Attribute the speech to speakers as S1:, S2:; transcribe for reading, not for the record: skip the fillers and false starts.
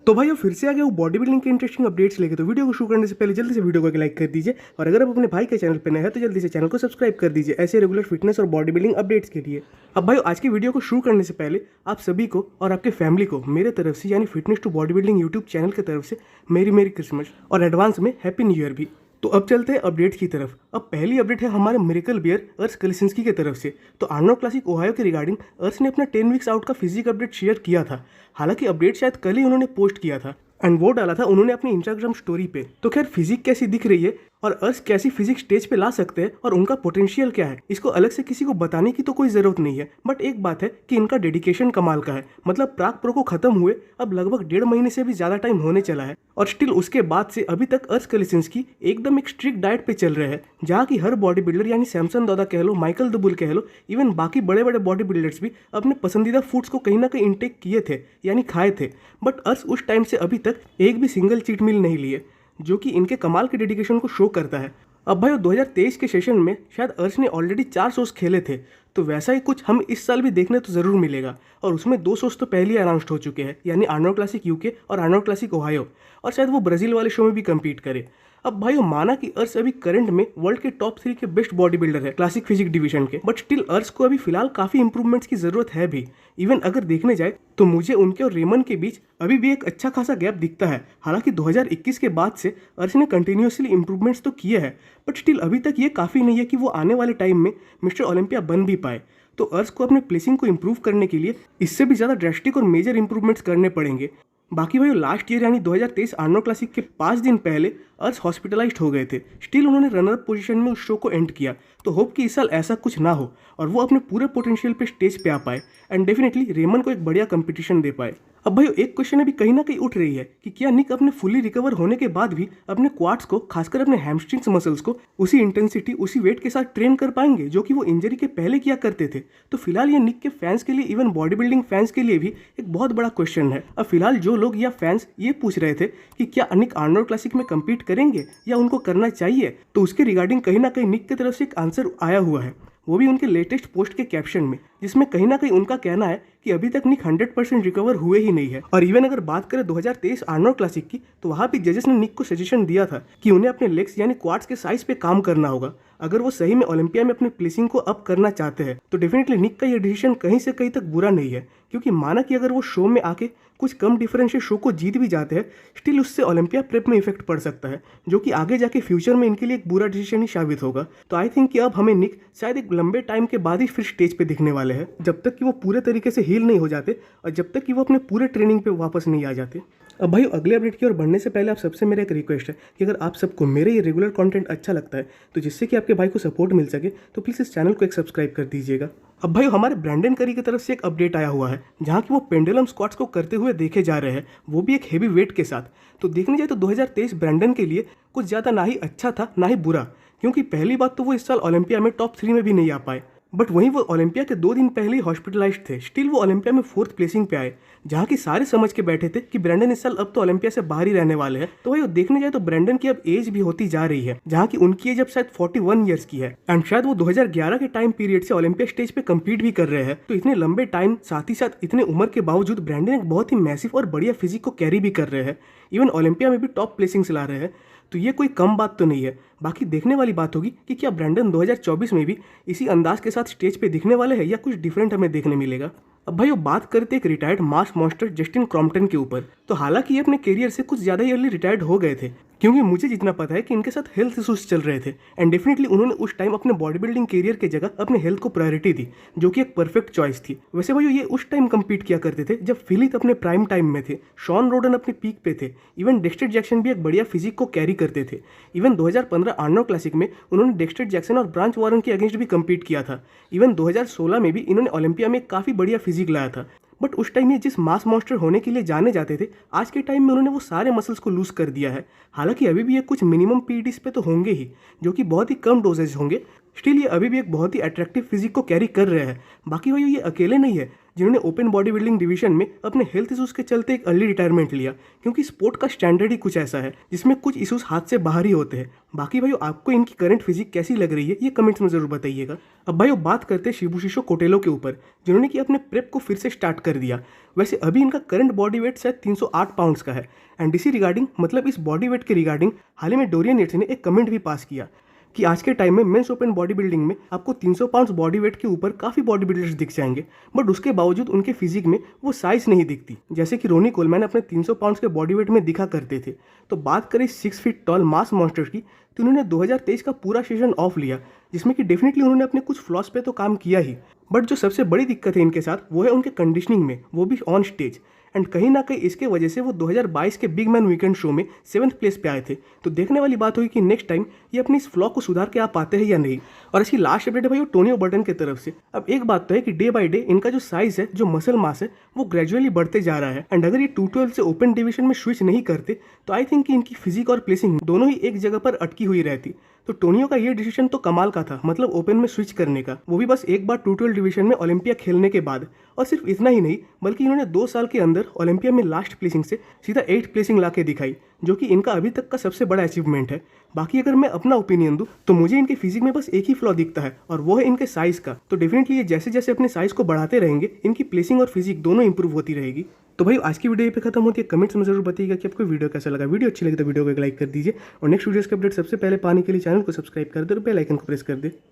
S1: तो भाई फिर से आ गया वो बॉडी बिल्डिंग के इंटरेस्टिंग अपडेट्स लेके। तो वीडियो को शुरू करने से पहले जल्दी से वीडियो को लाइक कर दीजिए, और अगर आप अपने भाई के चैनल पर नए हैं तो जल्दी से चैनल को सब्सक्राइब कर दीजिए ऐसे रेगुलर फिटनेस और बॉडी बिल्डिंग अपडेट्स के लिए। अब भाई आज की वीडियो को शुरू करने से पहले आप सभी को और आपके फैमिली को मेरे तरफ से यानी fitness to body building YouTube channel की तरफ से मेरी क्रिसमस और एडवांस में हैप्पी न्यू ईयर भी। तो अब चलते हैं अपडेट्स की तरफ। अब पहली अपडेट है हमारे मिरेकल बियर अर्श कलिसिंस्की की तरफ से। तो आर्नोल्ड क्लासिक ओहायो के रिगार्डिंग अर्श ने अपना 10 वीक्स आउट का फिजिक अपडेट शेयर किया था। हालांकि अपडेट शायद कल ही उन्होंने पोस्ट किया था एंड वो डाला था उन्होंने अपनी इंस्टाग्राम स्टोरी पे। तो खैर फिजिक कैसी दिख रही है और अर्श कैसी फिजिक स्टेज पे ला सकते हैं और उनका पोटेंशियल क्या है, इसको अलग से किसी को बताने की तो कोई ज़रूरत नहीं है। बट एक बात है कि इनका डेडिकेशन कमाल का है। मतलब प्राग प्रो को खत्म हुए अब लगभग 1.5 महीने से भी ज़्यादा टाइम होने चला है और स्टिल उसके बाद से अभी तक अर्श कलिसिंस्की एकदम एक स्ट्रिक्ट डाइट पे चल रहे हैं, जहाँ की हर बॉडी बिल्डर यानी सैमसन दादा कह लो, माइकल द बुल कह लो, इवन बाकी बड़े बड़े बॉडी बिल्डर्स भी अपने पसंदीदा फूड्स को कहीं ना कहीं इंटेक किए थे यानी खाए थे। बट अर्श उस टाइम से अभी तक एक भी सिंगल चीट मील नहीं लिए, जो कि इनके कमाल के डेडिकेशन को शो करता है। अब भाई 2023 के सेशन में शायद अर्श ने ऑलरेडी 4 शोज खेले थे, तो वैसा ही कुछ हम इस साल भी देखने तो ज़रूर मिलेगा। और उसमें 2 शोज तो पहले ही अनाउंस्ड हो चुके हैं यानी आर्नोल्ड क्लासिक यूके और आर्नोल्ड क्लासिक ओहायो, और शायद वो ब्राज़ील वाले शो में भी कम्पीट करे। अब भाई माना कि अर्श अभी करंट में वर्ल्ड के टॉप 3 के बेस्ट बॉडी बिल्डर है क्लासिक फिजिक डिवीजन के, बट स्टिल अर्श को अभी फिलहाल काफ़ी इंप्रूवमेंट्स की ज़रूरत है भी। इवन अगर देखने जाए तो मुझे उनके और रेमन के बीच अभी भी एक अच्छा खासा गैप दिखता है। हालांकि 2021 के बाद से अर्श ने कंटिन्यूसली इंप्रूवमेंट्स तो किए हैं, बट स्टिल अभी तक ये काफ़ी नहीं है कि वो आने वाले टाइम में मिस्टर ओलंपिया बन भी पाए। तो अर्श को अपने प्लेसिंग को इम्प्रूव करने के लिए इससे भी ज़्यादा ड्रेस्टिक और मेजर इंप्रूवमेंट्स करने पड़ेंगे। बाकी भाई लास्ट ईयर यानी 2023 आर्नोल्ड क्लासिक के 5 दिन पहले अर्श हॉस्पिटलाइज्ड हो गए थे, स्टिल उन्होंने रनर पोजीशन में उस शो को एंड किया। तो होप कि इस साल ऐसा कुछ ना हो और वो अपने पूरे पोटेंशियल पे स्टेज पे आ पाए एंड डेफिनेटली रेमन को एक बढ़िया कंपटीशन दे पाए। अब भाई एक क्वेश्चन अभी कहीं ना कहीं उठ रही है कि क्या निक अपने फुली रिकवर होने के बाद भी अपने क्वाड्स को, खासकर अपने हैमस्ट्रिंग्स मसल्स को उसी इंटेंसिटी उसी वेट के साथ ट्रेन कर पाएंगे जो कि वो इंजरी के पहले किया करते थे। तो फिलहाल ये निक के फैंस के लिए, इवन बॉडी बिल्डिंग फैंस के लिए भी एक बहुत बड़ा क्वेश्चन है। अब फिलहाल जो लोग या फैंस ये पूछ रहे थे कि क्या निक आर्नोल्ड क्लासिक में कम्पीट करेंगे या उनको करना चाहिए, तो उसके रिगार्डिंग कहीं ना कहीं निक की तरफ से एक आंसर आया हुआ है, वो भी उनके लेटेस्ट पोस्ट के कैप्शन में, जिसमें कहीं ना कहीं उनका कहना है कि अभी तक निक 100% रिकवर हुए ही नहीं है। और इवन अगर बात करें 2023 आर्नोल्ड क्लासिक की, तो वहाँ भी जजेस ने निक को सजेशन दिया था कि उन्हें अपने लेग्स यानी क्वाड्स के साइज पे काम करना होगा अगर वो सही में ओलंपिया में अपने प्लेसिंग को अप करना चाहते हैं। तो डेफिनेटली निक का ये डिसीजन कहीं से कहीं तक बुरा नहीं है, क्योंकि माना कि अगर वो शो में आके कुछ कम डिफरेंस से शो को जीत भी जाते हैं, स्टिल उससे ओलंपिया प्रेप में इफेक्ट पड़ सकता है, जो कि आगे जाके फ्यूचर में इनके लिए एक बुरा डिसीजन ही साबित होगा। तो आई थिंक कि अब हमें निक शायद एक लंबे टाइम के बाद ही फिर स्टेज पे दिखने वाले हैं, जब तक कि वो पूरे तरीके से हील नहीं हो जाते और जब तक कि वो अपने पूरे ट्रेनिंग पे वापस नहीं आ जाते। अब भाई अगले अपडेट की ओर बढ़ने से पहले आप सबसे मेरा एक रिक्वेस्ट है कि अगर आप सबको मेरे ये रेगुलर कंटेंट अच्छा लगता है, तो जिससे कि आपके भाई को सपोर्ट मिल सके, तो प्लीज़ इस चैनल को एक सब्सक्राइब कर दीजिएगा। अब भाई हमारे ब्रैंडन करी की तरफ से एक अपडेट आया हुआ है, जहाँ की वो पेंडुलम स्क्वाट्स को करते हुए देखे जा रहे हैं, वो भी एक हेवी वेट के साथ। तो देखने जाए तो 2023 ब्रैंडन के लिए कुछ ज़्यादा ना ही अच्छा था ना ही बुरा, क्योंकि पहली बात तो वो इस साल ओलंपिया में टॉप 3 में भी नहीं आ पाए, बट वहीं वो ओलंपिया के 2 दिन पहले ही हॉस्पिटलाइज्ड थे, स्टिल वो ओलंपिया में 4th प्लेसिंग पे आए, जहाँ की सारे समझ के बैठे थे कि ब्रैंडन इस साल अब तो ओलंपिया से बाहर ही रहने वाले हैं। तो भाई देखने जाए तो ब्रैंडन की अब एज भी होती जा रही है, जहाँ की उनकी एज अब शायद 41 ईयर्स की है एंड शायद वो 2011 के टाइम पीरियड से ओलंपिया स्टेज पे कम्पीट भी कर रहे हैं। तो इतने लंबे टाइम साथ ही साथ इतने उम्र के बावजूद ब्रैंडन एक बहुत ही मैसिव और बढ़िया फिजिक को कैरी भी कर रहे हैं, इवन ओलंपिया में भी टॉप प्लेसिंग्स ला रहे हैं। तो ये कोई कम बात तो नहीं है। बाकी देखने वाली बात होगी कि क्या ब्रैंडन 2024 में भी इसी अंदाज के साथ स्टेज पे दिखने वाले हैं या कुछ डिफरेंट हमें देखने मिलेगा। अब भाई वो बात करते एक रिटायर्ड मास मॉन्स्टर जस्टिन क्रॉम्पटन के ऊपर। तो हालांकि ये अपने करियर से कुछ ज़्यादा ही अर्ली रिटायर्ड हो गए थे, क्योंकि मुझे जितना पता है कि इनके साथ हेल्थ इशूज चल रहे थे एंड डेफिनेटली उन्होंने उस टाइम अपने बॉडी बिल्डिंग करियर की जगह अपने हेल्थ को प्रायोरिटी दी, जो कि एक परफेक्ट चॉइस थी। वैसे भाई ये उस टाइम कम्पीट किया करते थे जब फिलिप अपने प्राइम टाइम में थे, शॉन रोडन अपने पीक पे थे, इवन डेक्स्टर जैक्सन भी एक बढ़िया फिजिक को कैरी करते थे। इवन 2015 आर्नोल्ड क्लासिक में उन्होंने डेक्स्टर जैक्सन और ब्रांच वॉरन के अगेंस्ट भी कम्पीट किया था। इवन 2016 में भी इन्होंने ओलंपिया में काफ़ी बढ़िया फिजिक लाया था। बट उस टाइम ये जिस मास मॉन्स्टर होने के लिए जाने जाते थे, आज के टाइम में उन्होंने वो सारे मसल्स को लूज कर दिया है। हालांकि अभी भी ये कुछ मिनिमम पीईटीज पे तो होंगे ही, जो कि बहुत ही कम डोजेज होंगे, स्टिल ये अभी भी एक बहुत ही अट्रैक्टिव फिजिक को कैरी कर रहे हैं। बाकी भाई ये अकेले नहीं है जिन्होंने ओपन बॉडी बिल्डिंग डिवीजन में अपने हेल्थ इशूज़ के चलते एक अर्ली रिटायरमेंट लिया, क्योंकि स्पोर्ट का स्टैंडर्ड ही कुछ ऐसा है जिसमें कुछ इशूज़ हाथ से बाहर ही होते हैं। बाकी भाई आपको इनकी करंट फिजिक कैसी लग रही है ये कमेंट्स में जरूर बताइएगा। अब भाई बात करते हैं शिबुशिशो कोटेलो के ऊपर, जिन्होंने कि अपने प्रेप को फिर से स्टार्ट कर दिया। वैसे अभी इनका करंट बॉडी वेट शायद 308 पाउंड्स का है। एंड इसी रिगार्डिंग मतलब इस बॉडी वेट के रिगार्डिंग हाल ही में डोरियन येट्स ने एक कमेंट भी पास किया कि आज के टाइम में मेंस ओपन बॉडी बिल्डिंग में आपको 300 पाउंड्स बॉडी वेट के ऊपर काफ़ी बॉडी बिल्डर्स दिख जाएंगे, बट उसके बावजूद उनके फिजिक में वो साइज नहीं दिखती, जैसे कि रोनी कोलमैन अपने 300 पाउंड्स के बॉडी वेट में दिखा करते थे। तो बात करें 6 फीट टॉल मास मॉन्स्टर की, तो उन्होंने 2023 का पूरा सीजन ऑफ लिया, जिसमें कि डेफिनेटली उन्होंने अपने कुछ फ्लॉस पे तो काम किया ही, बट जो सबसे बड़ी दिक्कत है इनके साथ वो है उनके कंडीशनिंग में, वो भी ऑन स्टेज। एंड कहीं ना कहीं इसके वजह से वो 2022 के बिग मैन वीकेंड शो में 7th प्लेस पे आए थे। तो देखने वाली बात होगी कि नेक्स्ट टाइम ये अपनी इस फ्लॉ को सुधार के आ पाते हैं या नहीं। और इसकी लास्ट अपडेट है भाई टोनियो बर्टन की तरफ से। अब एक बात तो है कि डे बाय डे इनका जो साइज है, जो मसल मास है, वो ग्रेजुअली बढ़ते जा रहा है। एंड अगर ये 212 से ओपन डिवीजन में स्विच नहीं करते तो आई थिंक कि इनकी फिजिक और प्लेसिंग दोनों ही एक जगह पर अटकी हुई रहती। तो टोनियो का ये डिसीजन तो कमाल का था, मतलब ओपन में स्विच करने का, वो भी बस एक बार 212 डिवीजन में ओलंपिया खेलने के बाद। और सिर्फ इतना ही नहीं, बल्कि इन्होंने 2 साल के अंदर ओलंपिया में लास्ट प्लेसिंग से सीधा 8th प्लेसिंग ला के दिखाई, जो कि इनका अभी तक का सबसे बड़ा अचीवमेंट है। बाकी अगर मैं अपना ओपिनियन दूं तो मुझे इनके फिजिक में बस एक ही फ्लॉ दिखता है, और वो है इनके साइज का। तो डेफिनेटली ये जैसे जैसे अपने साइज को बढ़ाते रहेंगे, इनकी प्लेसिंग और फिजिक दोनों इंप्रूव होती रहेगी। तो भाई आज की वीडियो पे खत्म होती है। कमेंट्स में जरूर बताइएगा कि आपको वीडियो कैसा लगा। वीडियो अच्छी लगी तो वीडियो को एक लाइक कर दीजिए, और नेक्स्ट वीडियोस के अपडेट सबसे पहले पाने के लिए चैनल को सब्सक्राइब कर दे और बेल आइकन को प्रेस कर दे।